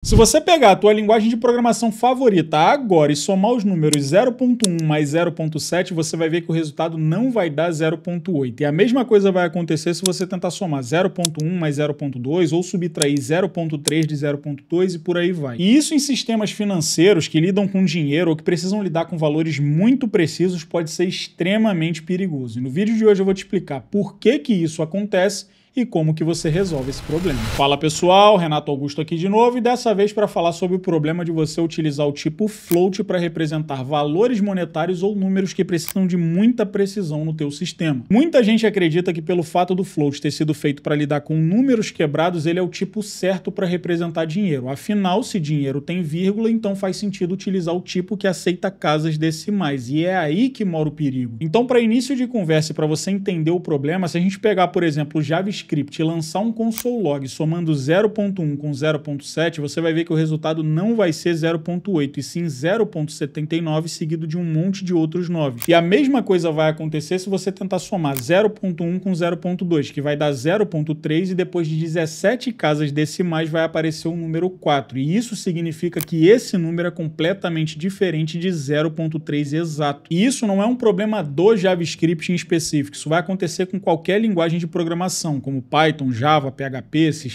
Se você pegar a tua linguagem de programação favorita agora e somar os números 0.1 mais 0.7, você vai ver que o resultado não vai dar 0.8. E a mesma coisa vai acontecer se você tentar somar 0.1 mais 0.2 ou subtrair 0.3 de 0.2 e por aí vai. E isso em sistemas financeiros que lidam com dinheiro ou que precisam lidar com valores muito precisos pode ser extremamente perigoso. E no vídeo de hoje eu vou te explicar por que isso acontece e como que você resolve esse problema. Fala pessoal, Renato Augusto aqui de novo e dessa vez para falar sobre o problema de você utilizar o tipo float para representar valores monetários ou números que precisam de muita precisão no teu sistema. Muita gente acredita que pelo fato do float ter sido feito para lidar com números quebrados, ele é o tipo certo para representar dinheiro. Afinal, se dinheiro tem vírgula, então faz sentido utilizar o tipo que aceita casas decimais e é aí que mora o perigo. Então, para início de conversa e para você entender o problema, se a gente pegar, por exemplo, o JavaScript e lançar um console log somando 0.1 com 0.7, você vai ver que o resultado não vai ser 0.8, e sim 0.79 seguido de um monte de outros 9. E a mesma coisa vai acontecer se você tentar somar 0.1 com 0.2, que vai dar 0.3 e depois de 17 casas decimais vai aparecer o número 4. E isso significa que esse número é completamente diferente de 0.3 exato. E isso não é um problema do JavaScript em específico, isso vai acontecer com qualquer linguagem de programação, como Python, Java, PHP, C#,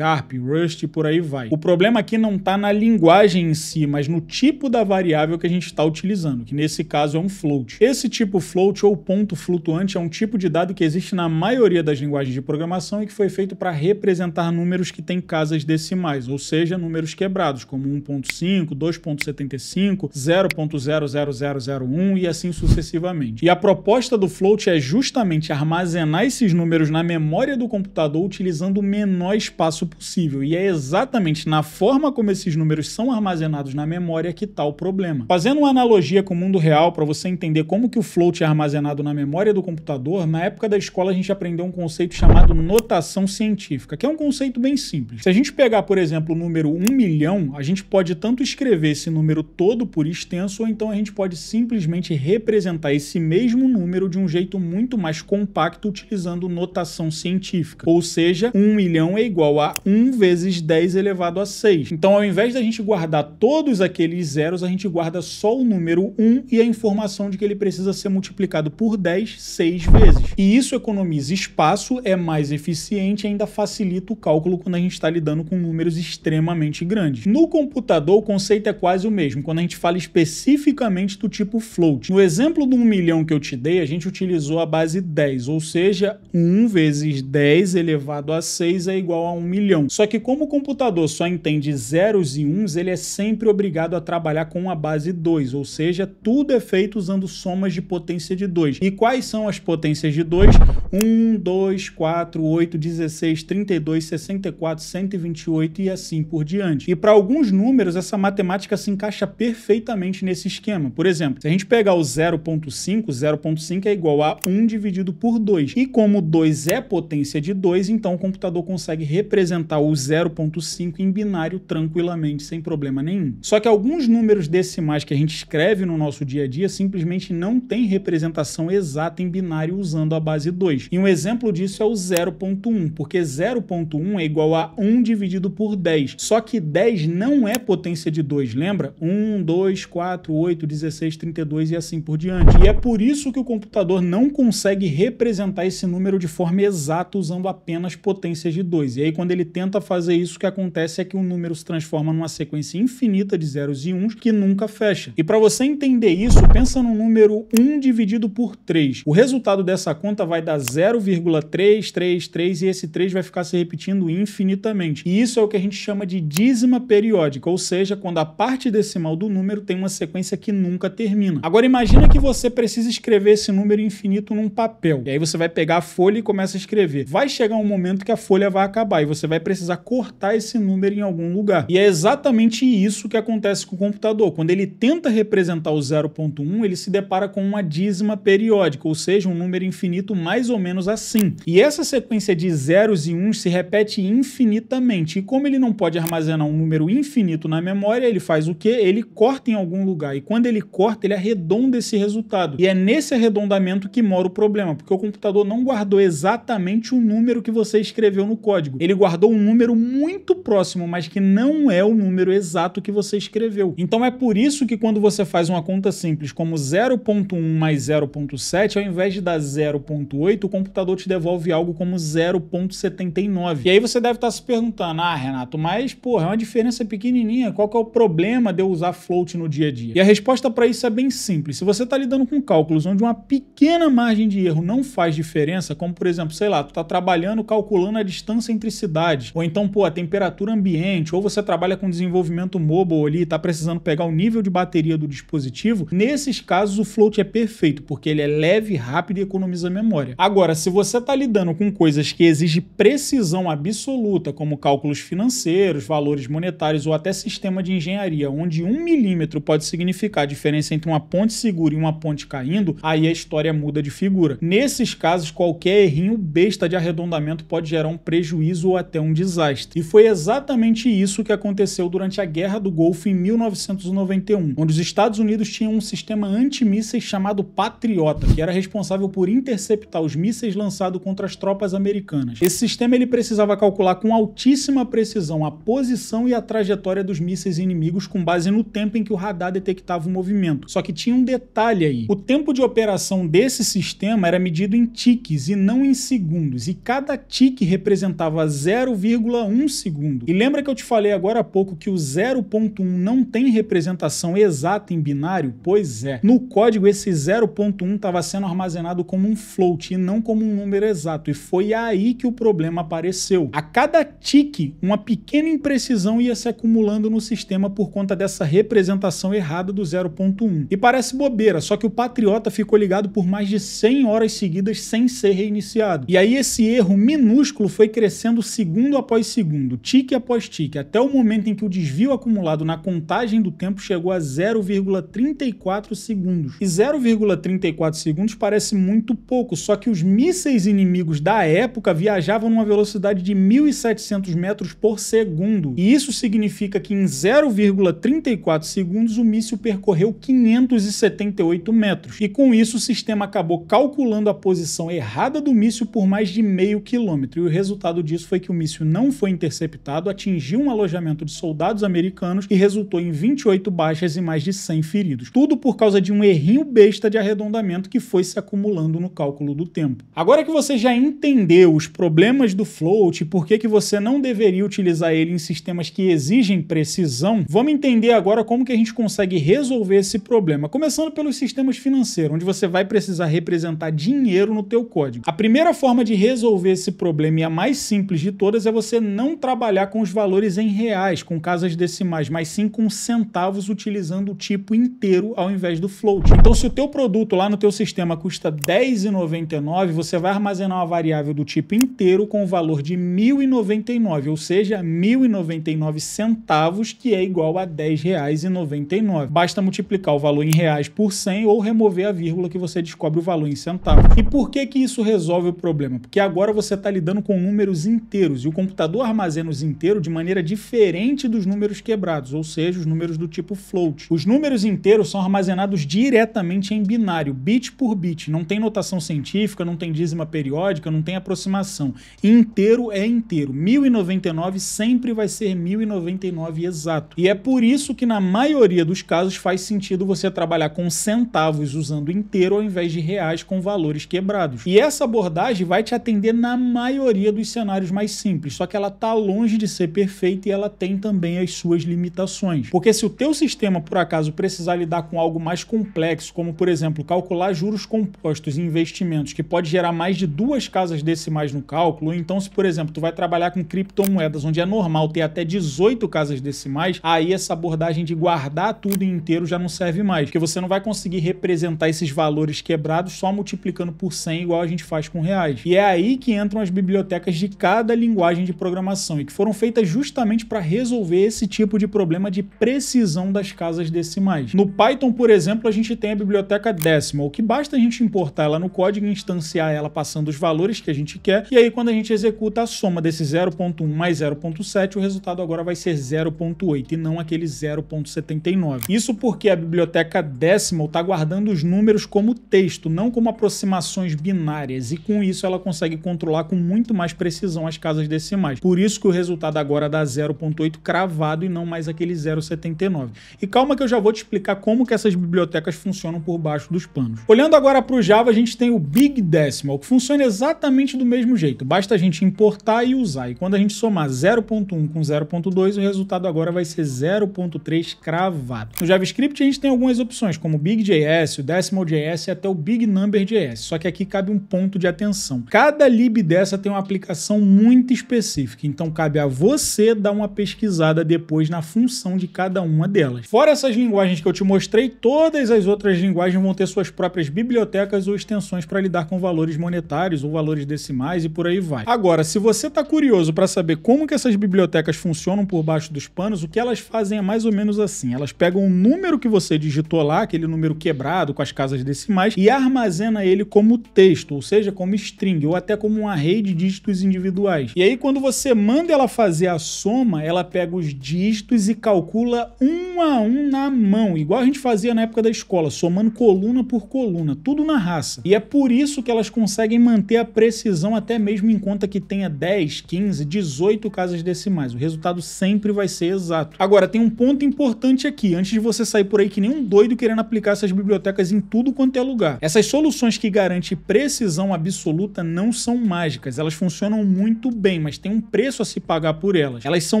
Rust e por aí vai. O problema aqui não está na linguagem em si, mas no tipo da variável que a gente está utilizando, que nesse caso é um float. Esse tipo float ou ponto flutuante é um tipo de dado que existe na maioria das linguagens de programação e que foi feito para representar números que têm casas decimais, ou seja, números quebrados, como 1.5, 2.75, 0.00001 e assim sucessivamente. E a proposta do float é justamente armazenar esses números na memória do computador utilizando o menor espaço possível. E é exatamente na forma como esses números são armazenados na memória que está o problema. Fazendo uma analogia com o mundo real para você entender como que o float é armazenado na memória do computador, na época da escola a gente aprendeu um conceito chamado notação científica, que é um conceito bem simples. Se a gente pegar, por exemplo, o número 1 milhão, a gente pode tanto escrever esse número todo por extenso, ou então a gente pode simplesmente representar esse mesmo número de um jeito muito mais compacto utilizando notação científica. Ou seja, 1 milhão é igual a 1 vezes 10 elevado a 6. Então, ao invés da gente guardar todos aqueles zeros, a gente guarda só o número 1 e a informação de que ele precisa ser multiplicado por 10 6 vezes. E isso economiza espaço, é mais eficiente e ainda facilita o cálculo quando a gente está lidando com números extremamente grandes. No computador, o conceito é quase o mesmo, quando a gente fala especificamente do tipo float. No exemplo do 1 milhão que eu te dei, a gente utilizou a base 10, ou seja, 1 vezes 10 elevado a 6 é igual a 1 milhão. Só que como o computador só entende zeros e uns, ele é sempre obrigado a trabalhar com a base 2, ou seja, tudo é feito usando somas de potência de 2. E quais são as potências de 2? 1, 2, 4, 8, 16, 32, 64, 128 e assim por diante. E para alguns números, essa matemática se encaixa perfeitamente nesse esquema. Por exemplo, se a gente pegar o 0.5 é igual a 1 dividido por 2. E como 2 é potência de 2, então o computador consegue representar o 0.5 em binário tranquilamente, sem problema nenhum. Só que alguns números decimais que a gente escreve no nosso dia a dia simplesmente não tem representação exata em binário usando a base 2. E um exemplo disso é o 0.1, porque 0.1 é igual a 1 dividido por 10. Só que 10 não é potência de 2, lembra? 1, 2, 4, 8, 16, 32 e assim por diante. E é por isso que o computador não consegue representar esse número de forma exata usando apenas potências de 2. E aí quando ele tenta fazer isso, o que acontece é que o número se transforma numa sequência infinita de zeros e uns que nunca fecha. E para você entender isso, pensa no número 1 dividido por 3. O resultado dessa conta vai dar 0,333 e esse 3 vai ficar se repetindo infinitamente. E isso é o que a gente chama de dízima periódica, ou seja, quando a parte decimal do número tem uma sequência que nunca termina. Agora imagina que você precisa escrever esse número infinito num papel. E aí você vai pegar a folha e começa a escrever. Vai chegar um momento que a folha vai acabar e você vai precisar cortar esse número em algum lugar. E é exatamente isso que acontece com o computador. Quando ele tenta representar o 0.1, ele se depara com uma dízima periódica, ou seja, um número infinito mais ou menos assim. E essa sequência de zeros e uns se repete infinitamente. E como ele não pode armazenar um número infinito na memória, ele faz o quê? Ele corta em algum lugar. E quando ele corta, ele arredonda esse resultado. E é nesse arredondamento que mora o problema, porque o computador não guardou exatamente o número número que você escreveu no código. Ele guardou um número muito próximo, mas que não é o número exato que você escreveu. Então é por isso que quando você faz uma conta simples como 0.1 mais 0.7, ao invés de dar 0.8, o computador te devolve algo como 0.79. E aí você deve estar se perguntando, Renato, mas porra, é uma diferença pequenininha, qual que é o problema de eu usar float no dia a dia? E a resposta para isso é bem simples. Se você está lidando com cálculos onde uma pequena margem de erro não faz diferença, como por exemplo, sei lá, tu está trabalhando calculando a distância entre cidades, ou então, a temperatura ambiente, ou você trabalha com desenvolvimento mobile ali e está precisando pegar o nível de bateria do dispositivo, nesses casos o float é perfeito, porque ele é leve, rápido e economiza memória. Agora, se você está lidando com coisas que exigem precisão absoluta, como cálculos financeiros, valores monetários ou até sistema de engenharia, onde 1 milímetro pode significar a diferença entre uma ponte segura e uma ponte caindo, aí a história muda de figura. Nesses casos, qualquer errinho besta de arredondamento pode gerar um prejuízo ou até um desastre. E foi exatamente isso que aconteceu durante a Guerra do Golfo em 1991, onde os Estados Unidos tinham um sistema antimísseis chamado Patriota, que era responsável por interceptar os mísseis lançados contra as tropas americanas. Esse sistema ele precisava calcular com altíssima precisão a posição e a trajetória dos mísseis inimigos com base no tempo em que o radar detectava o movimento. Só que tinha um detalhe aí. O tempo de operação desse sistema era medido em tiques e não em segundos, e cada tique representava 0,1 segundo. E lembra que eu te falei agora há pouco que o 0.1 não tem representação exata em binário? Pois é. No código, esse 0.1 estava sendo armazenado como um float e não como um número exato, e foi aí que o problema apareceu. A cada tique, uma pequena imprecisão ia se acumulando no sistema por conta dessa representação errada do 0.1. E parece bobeira, só que o Patriota ficou ligado por mais de 100 horas seguidas sem ser reiniciado. E aí esse erro minúsculo foi crescendo segundo após segundo, tique após tique, até o momento em que o desvio acumulado na contagem do tempo chegou a 0,34 segundos. E 0,34 segundos parece muito pouco, só que os mísseis inimigos da época viajavam numa velocidade de 1.700 metros por segundo. E isso significa que em 0,34 segundos o míssil percorreu 578 metros. E com isso o sistema acabou calculando a posição errada do míssil por mais de meio quilômetro. E o resultado disso foi que o míssil não foi interceptado, atingiu um alojamento de soldados americanos e resultou em 28 baixas e mais de 100 feridos. Tudo por causa de um errinho besta de arredondamento que foi se acumulando no cálculo do tempo. Agora que você já entendeu os problemas do float e por que você não deveria utilizar ele em sistemas que exigem precisão, vamos entender agora como que a gente consegue resolver esse problema, começando pelos sistemas financeiros, onde você vai precisar representar dinheiro no teu código. A primeira forma de resolver esse problema, e a mais simples de todas, é você não trabalhar com os valores em reais, com casas decimais, mas sim com centavos, utilizando o tipo inteiro ao invés do float. Então, se o teu produto lá no teu sistema custa R$10,99, você vai armazenar uma variável do tipo inteiro com o valor de 1.099, ou seja, 1.099 centavos, que é igual a R$10,99. Basta multiplicar o valor em reais por 100 ou remover a vírgula que você descobre o valor em centavos. E por que isso resolve o problema? Porque agora você está lidando com números inteiros e o computador armazena os inteiros de maneira diferente dos números quebrados, ou seja, os números do tipo float. Os números inteiros são armazenados diretamente em binário, bit por bit. Não tem notação científica, não tem dízima periódica, não tem aproximação. Inteiro é inteiro. 1.099 sempre vai ser 1.099 exato. E é por isso que na maioria dos casos faz sentido você trabalhar com centavos usando inteiro ao invés de reais com valores quebrados. E essa abordagem vai te atender na maioria dos cenários mais simples, só que ela está longe de ser perfeita e ela tem também as suas limitações. Porque se o teu sistema, por acaso, precisar lidar com algo mais complexo, como por exemplo, calcular juros compostos em investimentos, que pode gerar mais de 2 casas decimais no cálculo, ou então se, por exemplo, tu vai trabalhar com criptomoedas, onde é normal ter até 18 casas decimais, aí essa abordagem de guardar tudo inteiro já não serve mais, porque você não vai conseguir representar esses valores quebrados só multiplicando por 100 igual a gente faz com reais. E é aí que entram as bibliotecas de cada linguagem de programação e que foram feitas justamente para resolver esse tipo de problema de precisão das casas decimais. No Python, por exemplo, a gente tem a biblioteca Decimal, que basta a gente importar ela no código e instanciar ela passando os valores que a gente quer, e aí quando a gente executa a soma desse 0.1 mais 0.7, o resultado agora vai ser 0.8 e não aquele 0.79. Isso porque a biblioteca Decimal está guardando os números como texto, não como aproximações binárias, e com isso ela consegue controlar com muito mais precisão as casas decimais. Por isso que o resultado agora dá 0.8 cravado e não mais aquele 0.79. E calma que eu já vou te explicar como que essas bibliotecas funcionam por baixo dos panos. Olhando agora para o Java, a gente tem o Big Decimal, que funciona exatamente do mesmo jeito. Basta a gente importar e usar. E quando a gente somar 0.1 com 0.2, o resultado agora vai ser 0.3 cravado. No JavaScript a gente tem algumas opções, como o BigJS, o Decimal.js e até o BigNumber.js. Só que aqui cabe um ponto de atenção. Cada lib dessa tem uma aplicação muito específica, então cabe a você dar uma pesquisada depois na função de cada uma delas. Fora essas linguagens que eu te mostrei, todas as outras linguagens vão ter suas próprias bibliotecas ou extensões para lidar com valores monetários ou valores decimais e por aí vai. Agora, se você está curioso para saber como que essas bibliotecas funcionam por baixo dos panos, o que elas fazem é mais ou menos assim. Elas pegam o número que você digitou lá, aquele número quebrado com as casas decimais, e armazena ele como texto, ou seja, como string, ou até como um array de dígitos individuais. E aí, quando você manda ela fazer a soma, ela pega os dígitos e calcula um a um na mão, igual a gente fazia na época da escola, somando coluna por coluna, tudo na raça. E é por isso que elas conseguem manter a precisão até mesmo em conta que tenha 10, 15, 18 casas decimais. O resultado sempre vai ser exato. Agora, tem um ponto importante aqui, antes de você sair por aí que nem um doido querendo aplicar essas bibliotecas em tudo quanto é lugar. Essas soluções que garantem precisão absoluta não são mágicas, elas funcionam muito bem, mas tem um preço a se pagar por elas. Elas são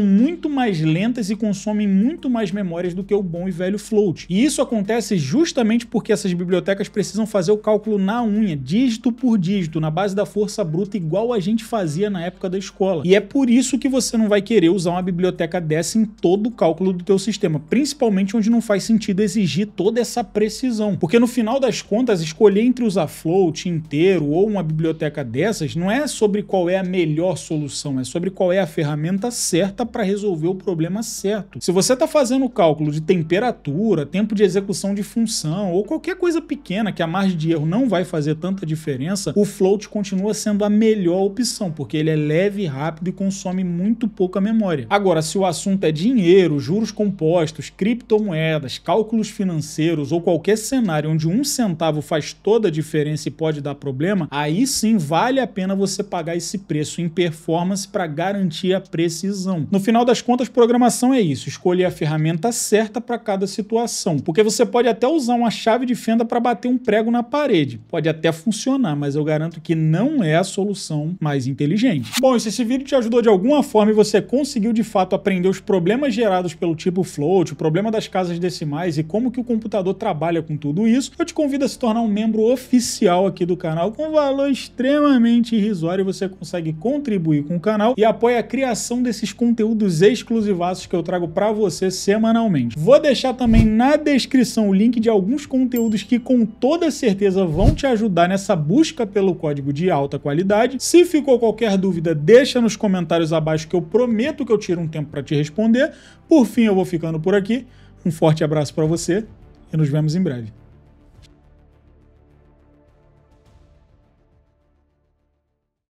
muito mais lentas e consomem muito mais memórias do que o bom e velho float. E isso acontece justamente porque essas bibliotecas precisam fazer o cálculo na unha, dígito por dígito, na base da força bruta, igual a gente fazia na época da escola. E é por isso que você não vai querer usar uma biblioteca dessa em todo o cálculo do teu sistema, principalmente onde não faz sentido exigir toda essa precisão. Porque no final das contas, escolher entre usar float inteiro ou uma biblioteca dessas não é sobre qual é a melhor solução, é sobre qual é a ferramenta certa para resolver o problema certo. Se você está fazendo o cálculo de temperatura, tempo de execução de função ou qualquer coisa pequena que a margem de erro não vai fazer tanta diferença, o float continua sendo a melhor opção, porque ele é leve, rápido e consome muito pouca memória. Agora, se o assunto é dinheiro, juros compostos, criptomoedas, cálculos financeiros ou qualquer cenário onde 1 centavo faz toda a diferença e pode dar problema, aí sim vale a pena você pagar esse preço em performance para garantir a precisão. No final das contas, programação é isso, escolher a ferramenta certa para cada situação, porque você pode até usar uma chave de fenda para bater um prego na parede, pode até funcionar, mas eu garanto que não é a solução mais inteligente. Bom, e se esse vídeo te ajudou de alguma forma e você conseguiu de fato aprender os problemas gerados pelo tipo float, o problema das casas decimais e como que o computador trabalha com tudo isso, eu te convido a se tornar um membro oficial aqui do canal com valor extremamente irrisório. Você consegue contribuir com o canal e apoia a criação desses conteúdos exclusivaços que eu trago para você semanalmente. Vou deixar também na descrição o link de alguns conteúdos que com toda certeza vão te ajudar nessa busca pelo código de alta qualidade. Se ficou qualquer dúvida, deixa nos comentários abaixo que eu prometo que eu tiro um tempo para te responder. Por fim, eu vou ficando por aqui. Um forte abraço para você e nos vemos em breve.